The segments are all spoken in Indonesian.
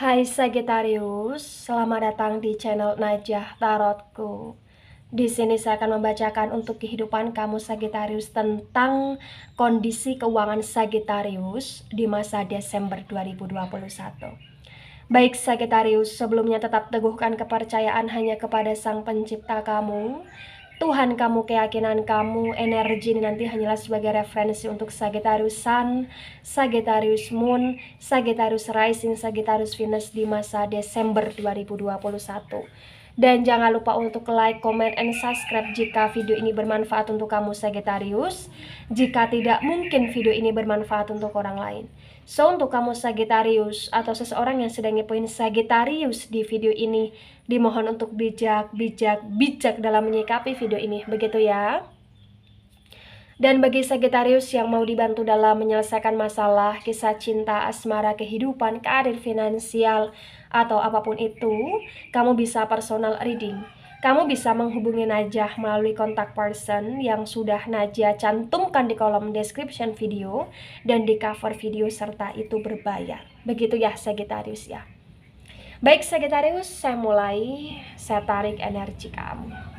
Hai Sagittarius, selamat datang di channel Najah Tarotku. Di sini saya akan membacakan untuk kehidupan kamu Sagittarius tentang kondisi keuangan Sagittarius di masa Desember 2021. Baik Sagittarius, sebelumnya tetap teguhkan kepercayaan hanya kepada Sang Pencipta kamu, Tuhan kamu, keyakinan kamu. Energi ini nanti hanyalah sebagai referensi untuk Sagittarius Sun, Sagittarius Moon, Sagittarius Rising, Sagittarius Venus di masa Desember 2021. Dan jangan lupa untuk like, comment, and subscribe jika video ini bermanfaat untuk kamu Sagittarius. Jika tidak, mungkin video ini bermanfaat untuk orang lain. So, untuk kamu Sagittarius atau seseorang yang sedang ngepoin Sagittarius di video ini, dimohon untuk bijak dalam menyikapi video ini. Begitu ya. Dan bagi Sagittarius yang mau dibantu dalam menyelesaikan masalah, kisah cinta, asmara, kehidupan, karir, finansial, atau apapun itu, kamu bisa personal reading. Kamu bisa menghubungi Najah melalui kontak person yang sudah Najah cantumkan di kolom description video dan di cover video, serta itu berbayar. Begitu ya Sagittarius ya. Baik Sagittarius, saya mulai. Saya tarik energi kamu.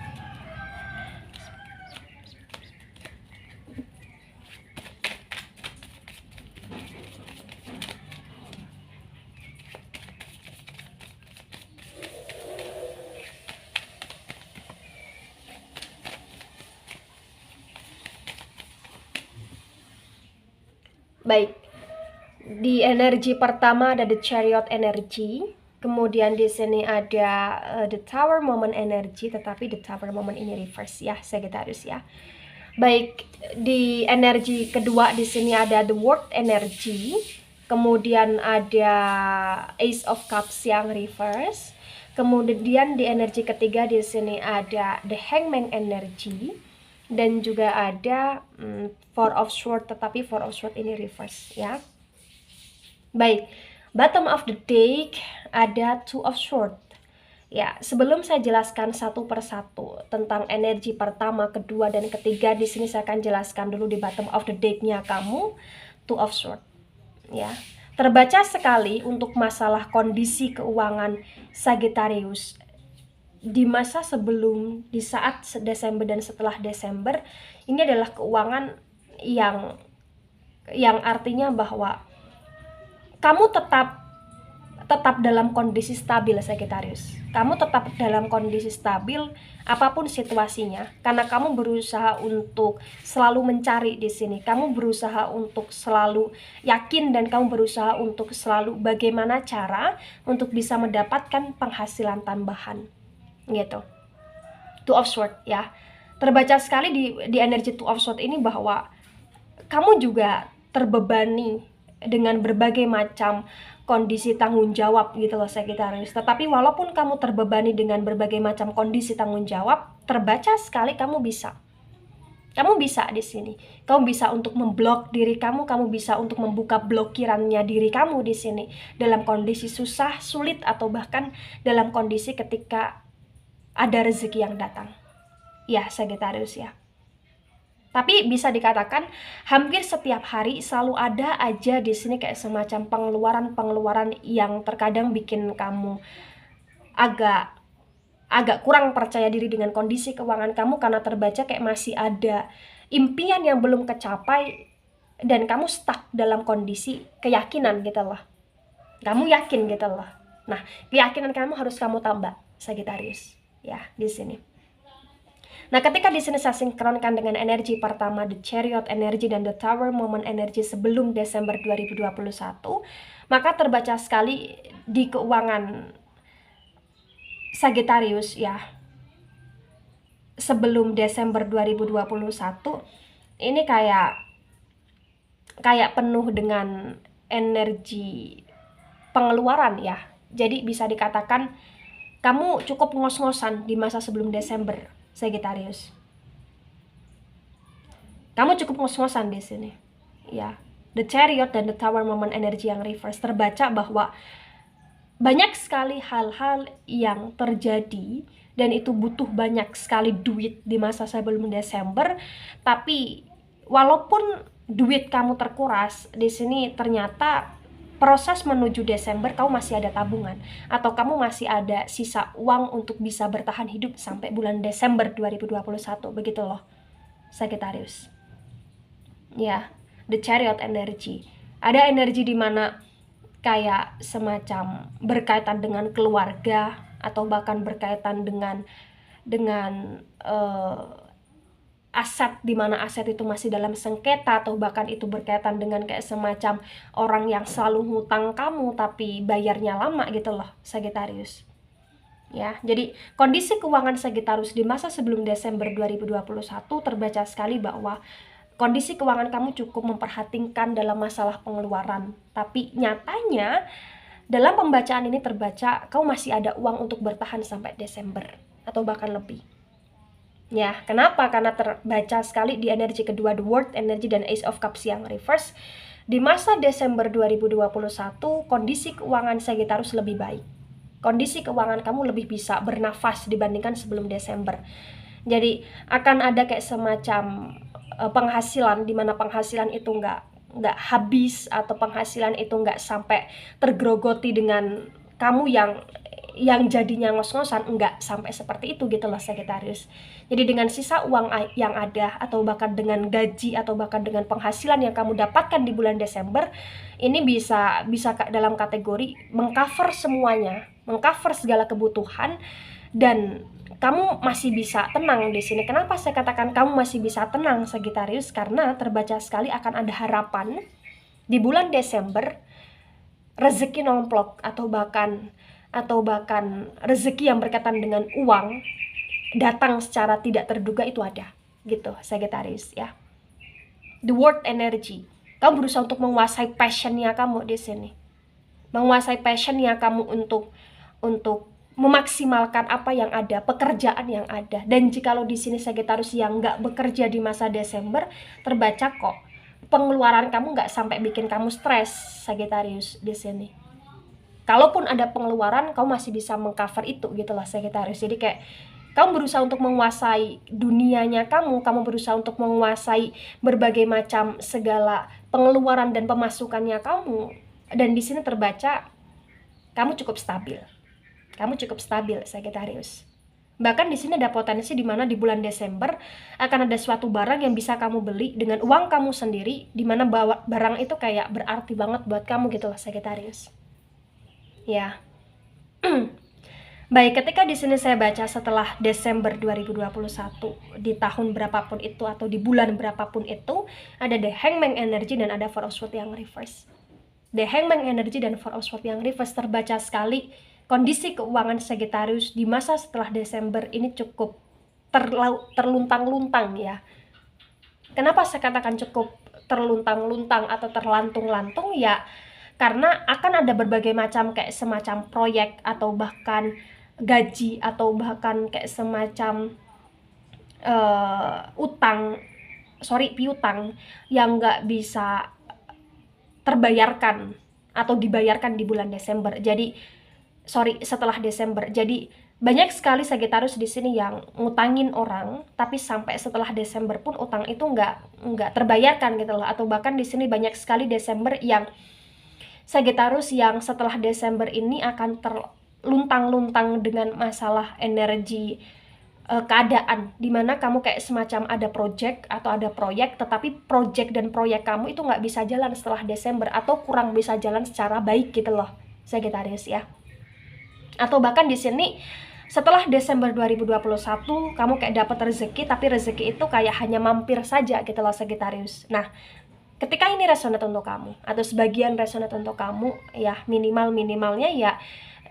Baik, di energi pertama ada The Chariot energy, kemudian di sini ada The Tower Moment energy, tetapi The Tower Moment ini reverse ya Sagittarius ya. Baik, di energi kedua di sini ada The World energy, kemudian ada Ace of Cups yang reverse, kemudian di energi ketiga di sini ada The Hangman energy, dan juga ada Four of Swords, tetapi Four of Swords ini reverse ya. Baik, bottom of the deck ada Two of Swords. Ya, sebelum saya jelaskan satu persatu tentang energi pertama, kedua, dan ketiga, di sini saya akan jelaskan dulu di bottom of the deck-nya kamu, Two of Swords. Ya, terbaca sekali untuk masalah kondisi keuangan Sagittarius di masa sebelum, di saat Desember dan setelah Desember. Ini adalah keuangan yang artinya bahwa kamu tetap dalam kondisi stabil Sagittarius. Kamu tetap dalam kondisi stabil apapun situasinya, karena kamu berusaha untuk selalu mencari di sini. Kamu berusaha untuk selalu yakin dan kamu berusaha untuk selalu bagaimana cara untuk bisa mendapatkan penghasilan tambahan. Gitu. Two of Swords ya. Terbaca sekali di energi Two of Swords ini bahwa kamu juga terbebani dengan berbagai macam kondisi tanggung jawab gitu loh Sagittarius. Tetapi walaupun kamu terbebani dengan berbagai macam kondisi tanggung jawab, terbaca sekali kamu bisa di sini. Kamu bisa untuk memblok diri kamu bisa untuk membuka blokirannya diri kamu di sini dalam kondisi susah, sulit, atau bahkan dalam kondisi ketika ada rezeki yang datang. Ya, Sagittarius ya. Tapi bisa dikatakan hampir setiap hari selalu ada aja di sini kayak semacam pengeluaran yang terkadang bikin kamu agak kurang percaya diri dengan kondisi keuangan kamu, karena terbaca kayak masih ada impian yang belum kecapai dan kamu stuck dalam kondisi keyakinan gitu loh. Kamu yakin gitu loh. Nah, keyakinan kamu harus kamu tambah Sagittarius ya di sini. Nah, ketika di sini saya sinkronkan dengan energi pertama The Chariot energy dan The Tower Moment energy sebelum Desember 2021, maka terbaca sekali di keuangan Sagittarius ya. Sebelum Desember 2021 ini kayak penuh dengan energi pengeluaran ya. Jadi bisa dikatakan kamu cukup ngos-ngosan di masa sebelum Desember Sagittarius. Kamu cukup ngos-ngosan di sini. Ya. The Chariot dan The Tower Moment energy yang reverse, terbaca bahwa banyak sekali hal-hal yang terjadi dan itu butuh banyak sekali duit di masa sebelum Desember. Tapi walaupun duit kamu terkuras, di sini ternyata proses menuju Desember kamu masih ada tabungan, atau kamu masih ada sisa uang untuk bisa bertahan hidup sampai bulan Desember 2021, begitu loh Sagittarius. Ya, the Chariot energy. Ada energi di mana kayak semacam berkaitan dengan keluarga, atau bahkan berkaitan dengan aset, di mana aset itu masih dalam sengketa, atau bahkan itu berkaitan dengan kayak semacam orang yang selalu ngutang kamu tapi bayarnya lama gitu loh Sagittarius. Ya, jadi kondisi keuangan Sagittarius di masa sebelum Desember 2021 terbaca sekali bahwa kondisi keuangan kamu cukup memperhatikan dalam masalah pengeluaran. Tapi nyatanya dalam pembacaan ini terbaca kamu masih ada uang untuk bertahan sampai Desember atau bahkan lebih. Ya, kenapa? Karena terbaca sekali di energi kedua, the World energy dan Ace of Cups yang reverse. Di masa Desember 2021, kondisi keuangan Sagittarius lebih baik. Kondisi keuangan kamu lebih bisa bernafas dibandingkan sebelum Desember. Jadi akan ada kayak semacam penghasilan, di mana penghasilan itu nggak habis, atau penghasilan itu nggak sampai tergerogoti dengan kamu yang jadinya ngos-ngosan, enggak sampai seperti itu gitu loh Sagittarius. Jadi dengan sisa uang yang ada, atau bahkan dengan gaji, atau bahkan dengan penghasilan yang kamu dapatkan di bulan Desember, ini bisa dalam kategori mengcover semuanya, mengcover segala kebutuhan, dan kamu masih bisa tenang di sini. Kenapa saya katakan kamu masih bisa tenang Sagittarius? Karena terbaca sekali akan ada harapan di bulan Desember, rezeki nomplok, atau bahkan rezeki yang berkaitan dengan uang datang secara tidak terduga, itu ada gitu Sagittarius ya. The World energy, kamu berusaha untuk menguasai passionnya kamu di sini, menguasai passionnya kamu untuk memaksimalkan apa yang ada, pekerjaan yang ada. Dan jikalau di sini Sagittarius yang nggak bekerja di masa Desember, terbaca kok pengeluaran kamu nggak sampai bikin kamu stres Sagittarius di sini. Kalaupun ada pengeluaran, kamu masih bisa mengcover itu gitu loh Sagittarius. Jadi kayak kamu berusaha untuk menguasai dunianya kamu berusaha untuk menguasai berbagai macam segala pengeluaran dan pemasukannya kamu. Dan di sini terbaca kamu cukup stabil. Kamu cukup stabil Sagittarius. Bahkan di sini ada potensi di mana di bulan Desember akan ada suatu barang yang bisa kamu beli dengan uang kamu sendiri, di mana barang itu kayak berarti banget buat kamu gitu loh Sagittarius. Ya. Baik, ketika di sini saya baca setelah Desember 2021, di tahun berapapun itu atau di bulan berapapun itu, ada the Hangman energy dan ada Four of Swords yang reverse. The Hangman energy dan Four of Swords yang reverse terbaca sekali. Kondisi keuangan Sagittarius di masa setelah Desember ini cukup terluntang-luntang ya. Kenapa saya katakan cukup terluntang-luntang atau terlantung-lantung ya? Karena akan ada berbagai macam kayak semacam proyek, atau bahkan gaji, atau bahkan kayak semacam piutang yang nggak bisa terbayarkan atau dibayarkan di bulan Desember. Setelah Desember. Jadi banyak sekali Sagittarius di sini yang ngutangin orang, tapi sampai setelah Desember pun utang itu nggak terbayarkan gitu loh. Atau bahkan di sini banyak sekali Desember yang Sagittarius yang setelah Desember ini akan terluntang-luntang dengan masalah energi keadaan, dimana kamu kayak semacam ada project atau ada proyek, tetapi project dan proyek kamu itu nggak bisa jalan setelah Desember, atau kurang bisa jalan secara baik gitu loh Sagittarius ya. Atau bahkan di sini setelah Desember 2021 kamu kayak dapat rezeki, tapi rezeki itu kayak hanya mampir saja gitu loh Sagittarius. Nah, ketika ini resonate untuk kamu, atau sebagian resonate untuk kamu ya, minimalnya ya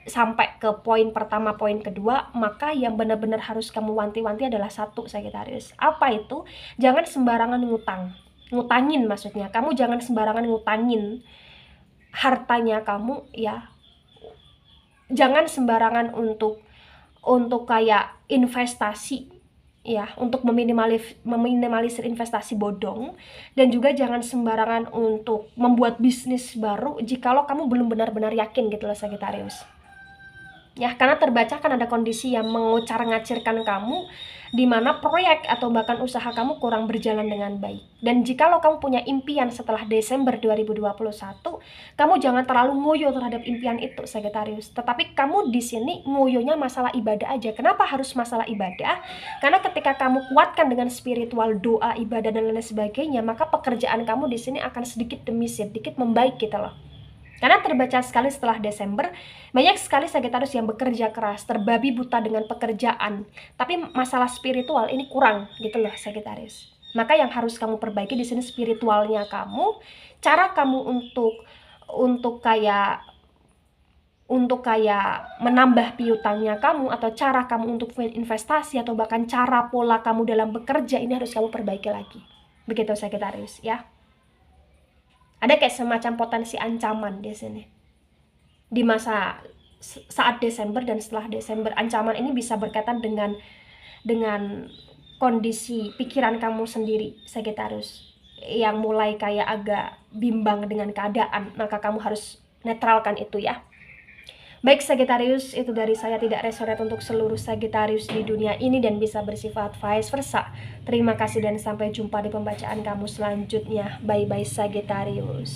sampai ke poin pertama, poin kedua, maka yang benar-benar harus kamu wanti-wanti adalah satu Sagittarius. Apa itu? Jangan sembarangan ngutangin maksudnya. Kamu jangan sembarangan ngutangin hartanya kamu ya. Jangan sembarangan untuk kayak investasi ya, untuk meminimalisir investasi bodong, dan juga jangan sembarangan untuk membuat bisnis baru jikalau kamu belum benar-benar yakin gitu loh Sagittarius. ya, karena terbaca kan ada kondisi yang mengucar-ngacirkan kamu, di mana proyek atau bahkan usaha kamu kurang berjalan dengan baik. Dan jikalau kamu punya impian setelah Desember 2021, kamu jangan terlalu ngoyo terhadap impian itu, Sagittarius. Tetapi kamu di sini ngoyonya masalah ibadah aja. Kenapa harus masalah ibadah? Karena ketika kamu kuatkan dengan spiritual, doa, ibadah dan lain sebagainya, maka pekerjaan kamu di sini akan sedikit demi sedikit membaik gitu loh. Karena terbaca sekali setelah Desember, banyak sekali Sagittarius yang bekerja keras, terbabi buta dengan pekerjaan. Tapi masalah spiritual ini kurang gitu loh Sagittarius. Maka yang harus kamu perbaiki di sini spiritualnya kamu, cara kamu untuk kayak menambah piutangnya kamu, atau cara kamu untuk investasi, atau bahkan cara pola kamu dalam bekerja, ini harus kamu perbaiki lagi. Begitu Sagittarius ya. Ada kayak semacam potensi ancaman di sini. Di masa saat Desember dan setelah Desember, ancaman ini bisa berkaitan dengan kondisi pikiran kamu sendiri, Sagittarius, yang mulai kayak agak bimbang dengan keadaan. Maka kamu harus netralkan itu ya. Baik Sagittarius, itu dari saya, tidak resonate untuk seluruh Sagittarius di dunia ini dan bisa bersifat vice versa. Terima kasih dan sampai jumpa di pembacaan kamu selanjutnya. Bye-bye Sagittarius.